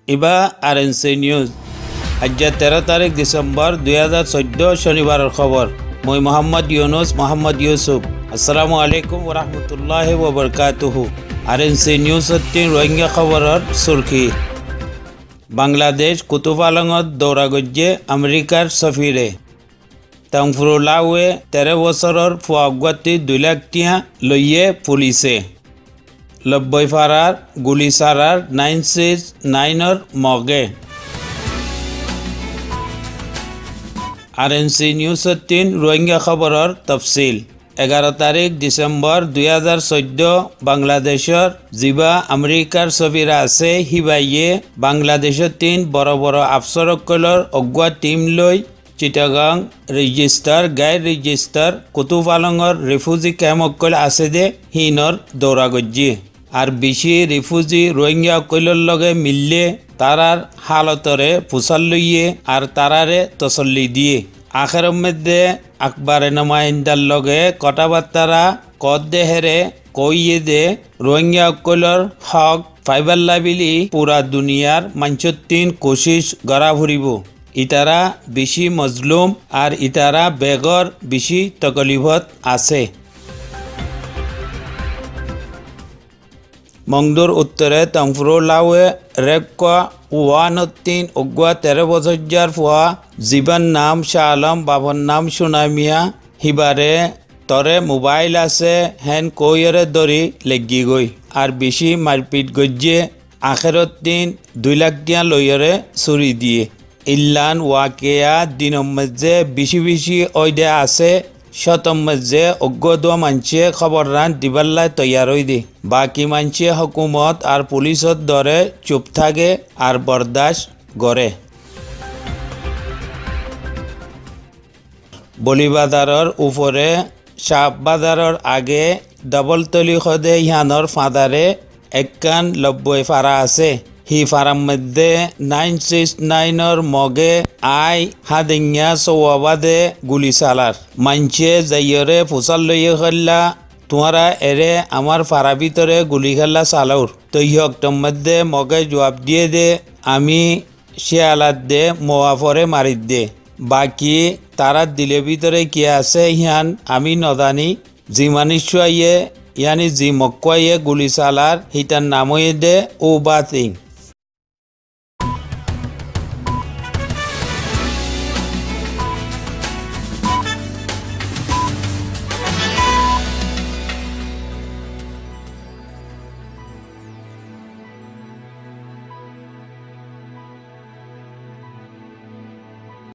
ইবা RNC news আজ 13 তারিখ December 2014 শনিবারের খবর মই মোহাম্মদ ইউসুফ আসসালামু আলাইকুম ওয়া রাহমাতুল্লাহি ওয়া বারাকাতুহু আরএনসি নিউজ রোহিঙ্গা খবরের সুরখি বাংলাদেশ কুতুবালঙত দৌরা গজ্জে আমেরিকার সফিরে তাংফুরুলাওয়ে 13 বছরের ফুয়াগুয়াতি 2 লাখ টিয়া লইয়ে পুলিশে লব্বই ফারার গুলি সারার 969 মগে আরএনসি নিউজ 3 রোহিঙ্গা খবরের তফসিল 11 তারিখ ডিসেম্বর 2014 বাংলাদেশের জিবা আমেরিকার সফিরা আছে হিবাইয়ে বাংলাদেশের 3 বড় বড় আফসরকলর অগুয়া টিম লই চিটাগাং রেজিস্টার গাইড রেজিস্টার কুতুবালঙর রিফিউজি ক্যাম্পকল আছে দে হিনর দৌরা গজ্জি আর বেশি রিফিউজি রোহিঙ্গা কইলর লগে মিললে তারার হালতরে পুষাল লইয়ে আর তারারে তসল্লি দিয়ে আখের মধ্যে আকবরে নমাইন্দার লগে কথাবার্তারা কদ দেহেরে কইয়ে দে রোহিঙ্গা কইলর হক ফাইবার লাবিলি পুরা দুনিয়ার মাঞ্চত্তিন কোশিশ গড়া ভরিব ইতারা বেশি মজলুম আর ইতারা বেগর বেশি তকলিফত আছে মংদুর উত্তরে তাংফুরুলাওয়ে রেক্কা 103 অগুয়া 13 বছর ফুয়া জীবন নাম শাহ আলম বাবর নাম সুনামিয়া হিবারে তরে মোবাইল আছে হেন কইরে দরি লেগি গই আর বেশি মারপিট গজ্জে আখেরত দিন 2 লাখ টিয়া লইরে চুরি দিয়ে ইল্লান ওয়াকিয়া দিনের মধ্যে বেশি ওইদে আছে শতম মধ্যে অজ্ঞদোয়া মানছে খবর রান দিবাল্লায় তৈয়ার হই দে বাকি মানছে হুকুমত আর পুলিশত দরে চুপ থাকে আর বরদাস্ত করে বলিবাজারের উপরে সাপ বাজারের আগে ডবলতলি খদে ইহানোর ফাঁদারে একখান 90 ফারা আছে হি ফারাম মধ্যে 969 মগে আই হাদিঙ্গা সওয়াবাদে গুলি চালার মানছে যাইরে ফুসাল লইয়ে খেললা তোমারা এরে আমার ফারা ভিতরে গুলি খেলা চালাউর তো ইহকটম মধ্যে মগে জবাব দিয়ে দে আমি শিয়ালাত দে মোয়াফরে মারিত দে বাকি তারা দিলে ভিতরে কি আছে হিয়ান আমি নদানি জি মানুষ ইয়ানি জি মক্কাইয়ে গুলি চালার হিতার নামই দে ও বাতিং